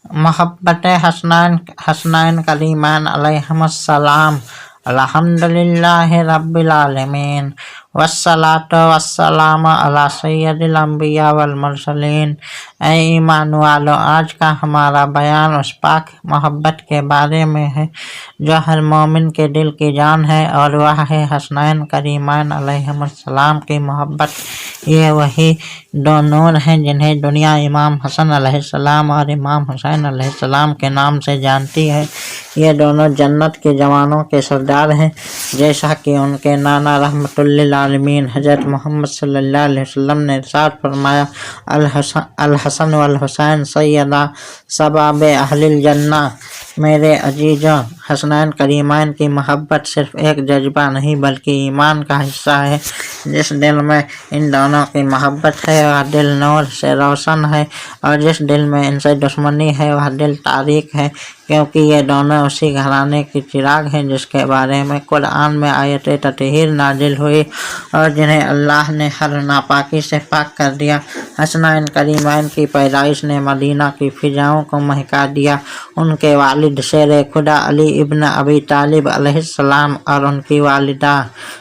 मोहब्बत हसनैन करीमैन अलैहिस्सलाम। अल्हम्दुलिल्लाहि रब्बिल आलमीन वस्सलातु वस्सलामु अला सय्यदिल अंबिया वल मुरसलीन। ऐ ईमान वालो, आज का हमारा बयान उस पाक मोहब्बत के बारे में है जो हर मोमिन के दिल की जान है, और वह है हसनैन करीमैन अलैहिस्सलाम की मोहब्बत। ये वही दो नूर हैं जिन्हें दुनिया इमाम हसन अलैहिस्सलाम और इमाम हुसैन अलैहिस्सलाम के नाम से जानती है। ये दोनों जन्नत के जवानों के सरदार हैं, जैसा कि उनके नाना रहमतुल लिल आलमीन हज़रत मोहम्मद सल्लल्लाहु अलैहि वसल्लम ने इरशाद फरमाया, अल हसन वल हुसैन सैयदा शबाबे अहलिल जन्ना। मेरे अजीजों, हसनैन करीमैन की मोहब्बत सिर्फ एक जज्बा नहीं बल्कि ईमान का हिस्सा है। जिस दिल में इन दोनों की मोहब्बत है वह दिल नूर से रोशन है, और जिस दिल में इनसे दुश्मनी है वह दिल तारीक है, क्योंकि ये दोनों उसी घराने की चिराग हैं जिसके बारे में कुरान में आयत ततहीर नाजिल हुई और जिन्हें अल्लाह ने हर नापाकी से पाक कर दिया। हसनैन करीमैन की पैदाइश ने मदीना की फिजाओं को महका दिया। उनके वालिद शेर खुदा अली इब्न अबी तालिब अलैहिस्सलाम और उनकी वालिदा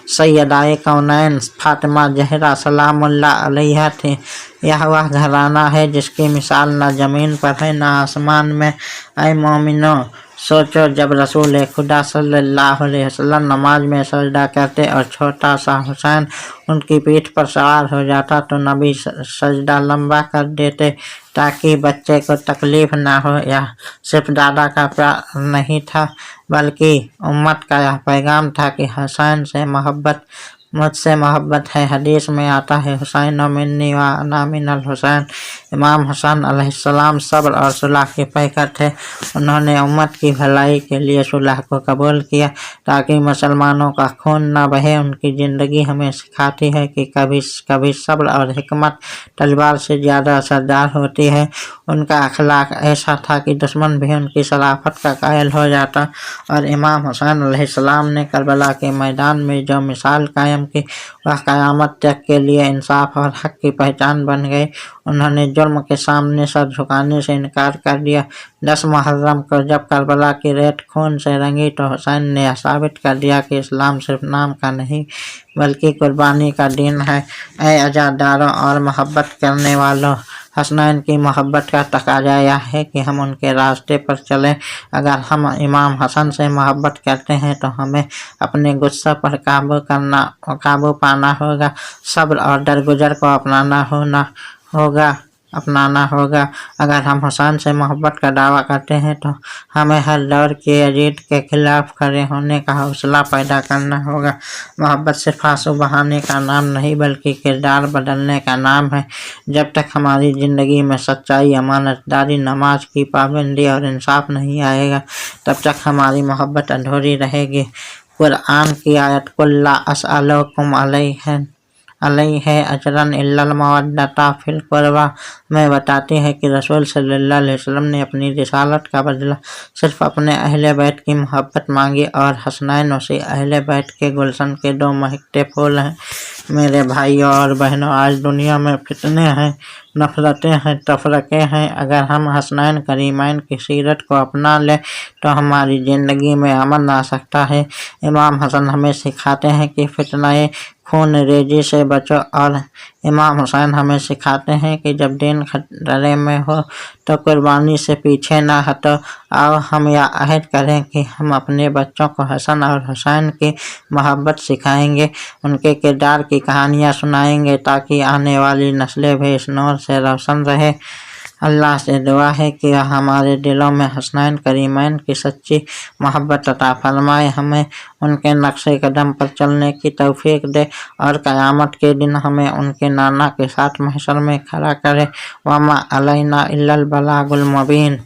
सैयदाए कौनैन फातिमा ज़हरा सलामुल्लाह अलैहा थी। यह वह घराना है जिसकी मिसाल न ज़मीन पर है न आसमान में। ऐ मोमिनो, सोचो, जब रसूल खुदा सल्लल्लाहु अलैहि वसल्लम नमाज में सजदा करते और छोटा सा हुसैन उनकी पीठ पर सवार हो जाता तो नबी सजदा लंबा कर देते ताकि बच्चे को तकलीफ ना हो। यह सिर्फ दादा का प्यार नहीं था बल्कि उम्मत का यह पैगाम था कि हुसैन से मोहब्बत मुझसे मोहब्बत है। हदीस में आता है, हुसैन मिन्नी व अना मिनल हुसैन। इमाम हुसैन अलैहिस्सलाम सब्र और सुलह के पैकर थे। उन्होंने उम्मत की भलाई के लिए सुलह को कबूल किया ताकि मुसलमानों का खून न बहे। उनकी ज़िंदगी हमें सिखाती है कि कभी कभी सब्र और हिकमत तलवार से ज़्यादा असरदार होती है। उनका अखलाक ऐसा था कि दुश्मन भी उनकी शराफत का कायल हो जाता, और इमाम हुसैन अलैहिस्सलाम ने करबला के मैदान में जो मिसाल कायम की वह क़यामत तक के लिए इंसाफ और हक़ की पहचान बन गई। उन्होंने जुर्म के सामने सर झुकाने से इनकार कर दिया। 10 मुहर्रम को जब करबला की रेत खून से रंगी तो हुसैन ने यह साबित कर दिया कि इस्लाम सिर्फ नाम का नहीं बल्कि कुर्बानी का दीन है। ऐ अज़ादारों और मोहब्बत करने वालों, हसनैन की मोहब्बत का तकाजा यह है कि हम उनके रास्ते पर चलें। अगर हम इमाम हसन से मोहब्बत करते हैं तो हमें अपने गुस्से पर काबू पाना होगा, सब्र और दरगुजर को अपनाना होगा। अगर हम हुसैन से मोहब्बत का दावा करते हैं तो हमें हर दौर के यजीद के खिलाफ खड़े होने का हौसला पैदा करना होगा। मोहब्बत सिर्फ आंसू बहाने का नाम नहीं बल्कि किरदार बदलने का नाम है। जब तक हमारी ज़िंदगी में सच्चाई, अमानतदारी, नमाज की पाबंदी और इंसाफ नहीं आएगा तब तक हमारी मोहब्बत अधूरी रहेगी। कुरान की आयत कुल्ला अस्अलुकुम अलैहि अजरन इल्लल मवद्दता फिल कुर्बा में बताती है कि रसूल सल्लल्लाहु अलैहि वसल्लम ने अपनी रिसालत का बदला सिर्फ अपने अहले बैत की मोहब्बत मांगी, और हसनैन उसी अहले बैत के गुलशन के 2 महकते फूल हैं। मेरे भाइयों और बहनों, आज दुनिया में फितने हैं, नफरतें हैं, तफरके हैं। अगर हम हसनैन करीमैन की सीरत को अपना लें तो हमारी ज़िंदगी में अमन आ सकता है। इमाम हसन हमें सिखाते हैं कि फितनाए खून रेजी से बचो, और इमाम हुसैन हमें सिखाते हैं कि जब दीन खतरे में हो तो कुर्बानी से पीछे ना हटो। आओ हम यह अहद करें कि हम अपने बच्चों को हसन और हुसैन की मोहब्बत सिखाएंगे, उनके किरदार की कहानियाँ सुनाएंगे ताकि आने वाली नस्लें भी इस नूर से रोशन रहे। अल्लाह से दुआ है कि वह हमारे दिलों में हसनैन करीमैन की सच्ची मोहब्बत अता फरमाए, हमें उनके नक्शे कदम पर चलने की तौफीक दे और क़यामत के दिन हमें उनके नाना के साथ महशर में खड़ा करे। वमा अलैना इल्लल बलागुल मुबीन।